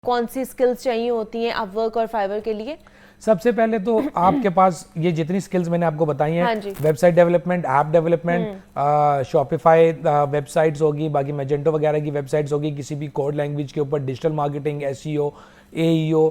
कौन सी स्किल्स चाहिए होती हैं अपवर्क और फाइवर के लिए? सबसे पहले तो आपके पास ये जितनी स्किल्स मैंने आपको बताई हैं, हाँ website development, app development, Shopify websites होगी, बाकी मैजेंटो वगैरह की वेबसाइट्स होगी, किसी भी कोड लैंग्वेज के ऊपर डिजिटल मार्केटिंग, एसईओ, एईओ,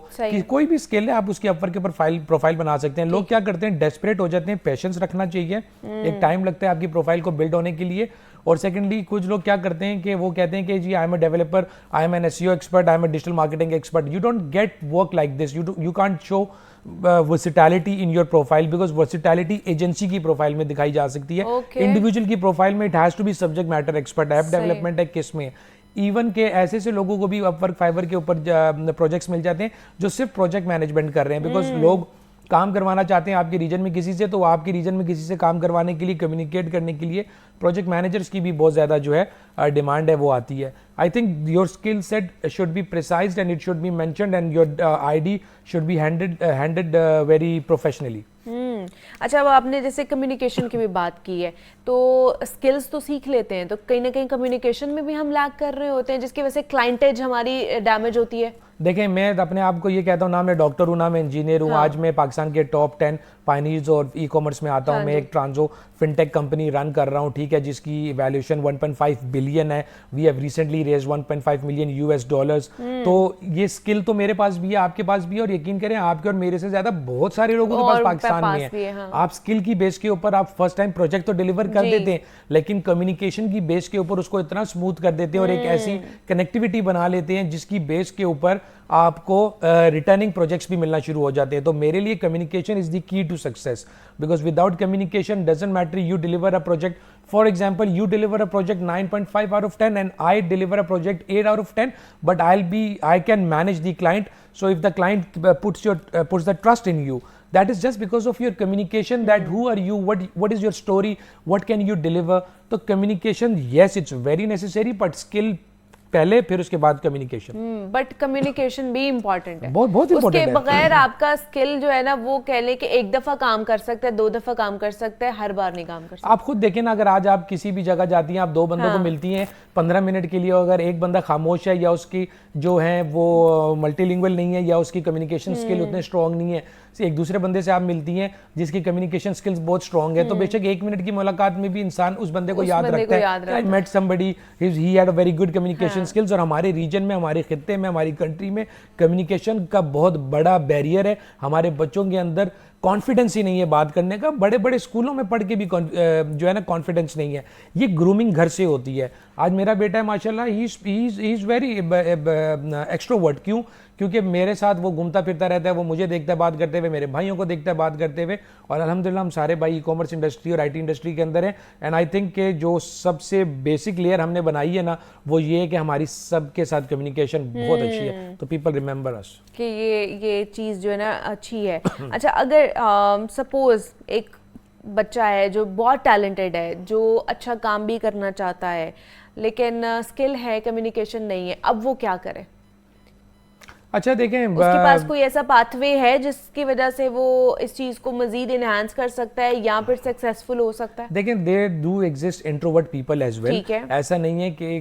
कोई भी स्किल है आप उसकी अपवर्क के ऊपर प्रोफाइल बना सकते हैं। लोग क्या करते हैं, डेस्परेट हो जाते हैं, पेशेंस रखना चाहिए, एक टाइम लगता है आपकी प्रोफाइल को बिल्ड होने के लिए। और सेकेंडली कुछ लोग क्या करते हैं कि वो कहते हैं कि जी I am a developer, I am an SEO expert, I am a digital marketing expert. You don't get work like this, you can't show versatility in your profile, because versatility agency की profile में दिखाई जा सकती है, individual की profile में it has to be subject matter expert. App development है किस में, इवन के ऐसे लोगों को भी अपवर्क फाइवर के ऊपर प्रोजेक्ट्स मिल जाते हैं जो सिर्फ प्रोजेक्ट मैनेजमेंट कर रहे हैं, बिकॉज लोग काम करवाना चाहते हैं आपके रीजन में किसी से, तो आपके रीजन में किसी से काम करवाने के लिए, कम्युनिकेट करने के लिए प्रोजेक्ट मैनेजर्स की भी बहुत ज़्यादा जो है डिमांड है वो आती है। I think your skill set should be precised and it should be mentioned and your ID should be handed very professionally. अच्छा, अब आपने जैसे कम्युनिकेशन की भी बात की है, तो स्किल्स तो सीख लेते हैं, तो कहीं ना कहीं कम्युनिकेशन में भी हम लैग कर रहे होते हैं, जिसकी वजह से क्लाइंटेज हमारी डैमेज होती है। देखें, मैं अपने आप को ये कहता हूँ ना, मैं डॉक्टर हूँ ना मैं इंजीनियर हूँ। आज मैं पाकिस्तान के टॉप 10 पायनीज और ई कॉमर्स में आता हूँ। मैं एक ट्रांजो फिनटेक कंपनी रन कर रहा हूँ, ठीक है, जिसकी वैल्यूएशन 1.5 बिलियन है। We have recently raise 1.5 million US dollars. तो ये स्किल तो मेरे पास भी है, आपके पास भी है, और यकीन करें आपके और मेरे से ज्यादा बहुत सारे लोगों के पास पाकिस्तान में है। हाँ। आप स्किल की बेस के ऊपर आप फर्स्ट टाइम प्रोजेक्ट तो डिलीवर कर देते हैं, लेकिन कम्युनिकेशन की बेस के ऊपर उसको इतना स्मूथ कर देते हैं और एक ऐसी कनेक्टिविटी बना लेते हैं जिसकी बेस के ऊपर आपको रिटर्निंग प्रोजेक्ट्स भी मिलना शुरू हो जाते हैं। तो मेरे लिए communication is the key to success, because without communication doesn't matter you deliver a project, for example you deliver a project 9.5 out of 10 and I deliver a project 8 out of 10, but I can manage the client. So if the client puts the trust in you, that is just because of your communication, that who are you, what is your story, what can you deliver. तो communication, yes, it's very necessary, but skill पहले, फिर उसके बाद communication. But communication भी important है, बहुत important है। उसके बगैर आपका स्किल जो है ना, वो कह ले कि एक दफा काम कर सकता है, 2 दफा काम कर सकता है, हर बार नहीं काम कर सकता। आप खुद देखें ना, अगर आज आप किसी भी जगह जाती हैं, आप 2 बंदों को मिलती हैं 15 मिनट के लिए, अगर एक बंदा खामोश है या उसकी जो है वो मल्टीलिंगुअल नहीं है या उसकी कम्युनिकेशन स्किल उतने स्ट्रॉन्ग नहीं है, एक दूसरे बंदे से आप मिलती हैं जिसकी कम्युनिकेशन स्किल्स बहुत स्ट्रॉन्ग है, तो बेशक 1 मिनट की मुलाकात में भी इंसान उस बंदे को याद रखता है, I met somebody, he had a very good communication skills. और हमारे रीजन में, हमारे खित्ते में, हमारी कंट्री में कम्युनिकेशन का बहुत बड़ा बैरियर है। हमारे बच्चों के अंदर कॉन्फिडेंस ही नहीं है बात करने का, बड़े बड़े स्कूलों में पढ़ के भी जो है ना कॉन्फिडेंस नहीं है। ये ग्रूमिंग घर से होती है। आज मेरा बेटा है माशाल्लाह, ही इज वेरी एक्सट्रोवर्ट। क्यों? क्योंकि मेरे साथ वो घूमता फिरता रहता है, वो मुझे देखता है बात करते हुए, मेरे भाइयों को देखता है बात करते हुए, और अल्हम्दुलिल्लाह हम सारे भाई ई कॉमर्स इंडस्ट्री और आईटी इंडस्ट्री के अंदर हैं। एंड आई थिंक कि जो सबसे बेसिक लेयर हमने बनाई है ना, वो ये है कि हमारी सबके साथ कम्युनिकेशन बहुत अच्छी है, तो पीपल रिमेंबर अस कि ये चीज़ जो है ना अच्छी है। अच्छा, अगर सपोज एक बच्चा है जो बहुत टैलेंटेड है, जो अच्छा काम भी करना चाहता है, लेकिन स्किल है, कम्युनिकेशन नहीं है, अब वो क्या करे? अच्छा देखें, उसके पास कोई ऐसा पाथवे है जिसकी वजह से वो इस चीज को मजीद इनहांस कर सकता है या फिर सक्सेसफुल हो सकता है? देखें, there do exist introvert people as well. ऐसा नहीं है कि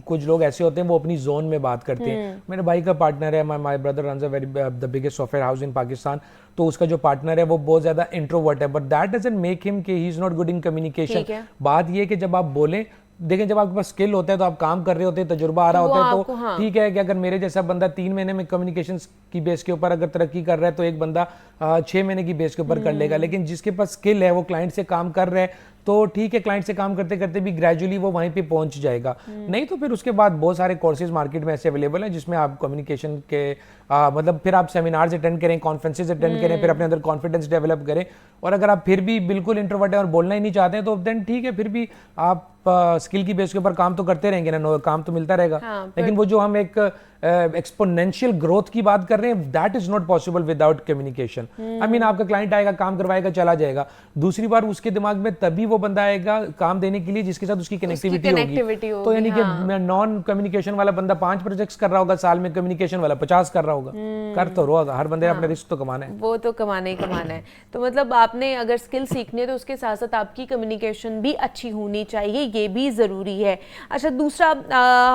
कुछ लोग ऐसे होते हैं वो अपनी जोन में बात करते हैं। मेरे भाई का पार्टनर है, my brother runs a very the biggest software house in Pakistan, तो उसका जो पार्टनर है वो बहुत ज्यादा इंट्रोवर्ट है, but that doesn't make him कि he is not good in communication. बात ये है कि जब आप बोलें, देखें, जब आपके पास स्किल होता है तो आप काम कर रहे होते हैं, तजुर्बा आ रहा होता है, तो ठीक है कि अगर मेरे जैसा बंदा 3 महीने में कम्युनिकेशन की बेस के ऊपर अगर तरक्की कर रहा है, तो एक बंदा 6 महीने की बेस के ऊपर कर लेगा। लेकिन जिसके पास स्किल है, वो क्लाइंट से काम कर रहा है, तो ठीक है, क्लाइंट से काम करते करते भी ग्रेजुअली वो वहीं पे पहुंच जाएगा। नहीं तो फिर उसके बाद बहुत सारे कोर्सेज मार्केट में ऐसे अवेलेबल हैं जिसमें आप कम्युनिकेशन के मतलब फिर आप सेमिनार्स अटेंड करें, कॉन्फ्रेंसेज अटेंड करें, फिर अपने अंदर कॉन्फिडेंस डेवलप करें। और अगर आप फिर भी बिल्कुल इंट्रोवर्ट है और बोलना ही नहीं चाहते हैं, तो देन ठीक है, फिर भी आप स्किल की बेस के ऊपर काम तो करते रहेंगे ना, काम तो मिलता रहेगा। लेकिन वो जो हम एक एक्सपोनेंशियल ग्रोथ की बात कर रहे हैं, that is not possible without communication. I mean, आपका क्लाइंट आएगा, काम करवाएगा, चला जाएगा, दूसरी बार उसके दिमाग में तभी वो बंदा आएगा काम देने के लिए जिसके साथ उसकी कनेक्टिविटी होगी। तो यानी कि नॉन कम्युनिकेशन वाला बंदा 5 प्रोजेक्ट्स कर रहा होगा साल में, कम्युनिकेशन वाला 50 कर रहा होगा। कर तो रहा, हर बंदे अपने रिस्क तो कमाना है, वो तो कमाना ही कमाना है। तो मतलब आपने अगर स्किल सीखनी है तो उसके साथ साथ आपकी कम्युनिकेशन भी अच्छी होनी चाहिए, ये भी जरूरी है। अच्छा, दूसरा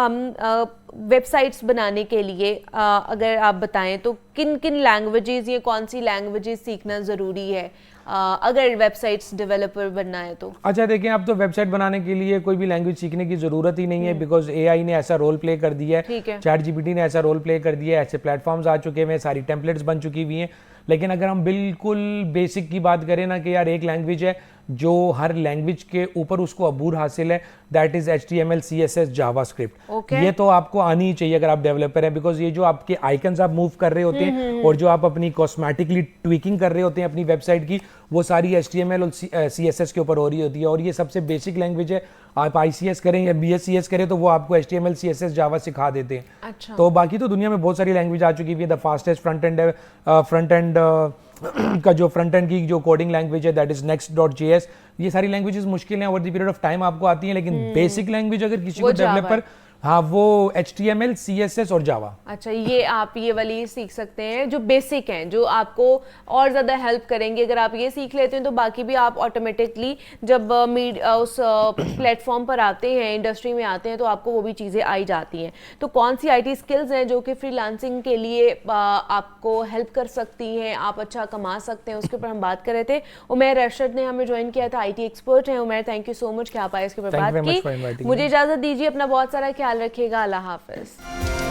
हम वेबसाइट्स बनाने के लिए अगर आप बताएं तो किन किन लैंग्वेजेस या कौन सी लैंग्वेजेस सीखना ज़रूरी है अगर वेबसाइट्स डेवलपर बनना है तो? अच्छा देखिए, अब तो वेबसाइट बनाने के लिए कोई भी लैंग्वेज सीखने की ज़रूरत ही नहीं है, बिकॉज एआई ने ऐसा रोल प्ले कर दिया है, चैट जीपीटी ने ऐसा रोल प्ले कर दिया है, ऐसे प्लेटफॉर्म्स आ चुके हैं, सारी टेम्पलेट्स बन चुकी हुई हैं। लेकिन अगर हम बिल्कुल बेसिक की बात करें ना कि यार एक लैंग्वेज है जो हर लैंग्वेज के ऊपर उसको अबूर हासिल है, that is HTML CSS JavaScript. ये तो आपको आनी ही चाहिए अगर आप डेवलपर हैं, बिकॉज ये जो आपके आइकन्स आप मूव कर रहे होते हैं और जो आप अपनी कॉस्मेटिकली ट्विकिंग कर रहे होते हैं अपनी वेबसाइट की, वो सारी HTML और CSS के ऊपर हो रही होती है, और ये सबसे बेसिक लैंग्वेज है। आप ICS करें या BScs करें तो वो आपको HTML CSS जावा सिखा देते हैं। अच्छा। तो बाकी तो दुनिया में बहुत सारी लैंग्वेज आ चुकी है। द फास्टेस्ट फ्रंट एंड का जो फ्रंट एंड की जो कोडिंग लैंग्वेज है दैट इज next.js। ये सारी लैंग्वेजेस मुश्किल हैं, over the period of time आपको आती हैं, लेकिन बेसिक लैंग्वेज अगर किसी को डेवलपर, हाँ, वो HTML CSS और जावा। अच्छा, ये आप ये वाली सीख सकते हैं जो बेसिक हैं, जो आपको और ज़्यादा हेल्प करेंगे। अगर आप ये सीख लेते हैं तो बाकी भी आप ऑटोमेटिकली जब उस प्लेटफॉर्म पर आते हैं, इंडस्ट्री में आते हैं, तो आपको वो भी चीज़ें आई जाती हैं। तो कौन सी IT स्किल्स हैं जो कि फ्रीलांसिंग के लिए आपको हेल्प कर सकती हैं, आप अच्छा कमा सकते हैं, उसके ऊपर हम बात कर रहे थे। उमैर अरशद ने हमें ज्वाइन किया था, IT एक्सपर्ट हैं। Umair, thank you so much कि आप आए, इसके ऊपर बात की। मुझे इजाज़त दीजिए, अपना बहुत सारा ख्याल रखिएगा। अल्लाह हाफिज़।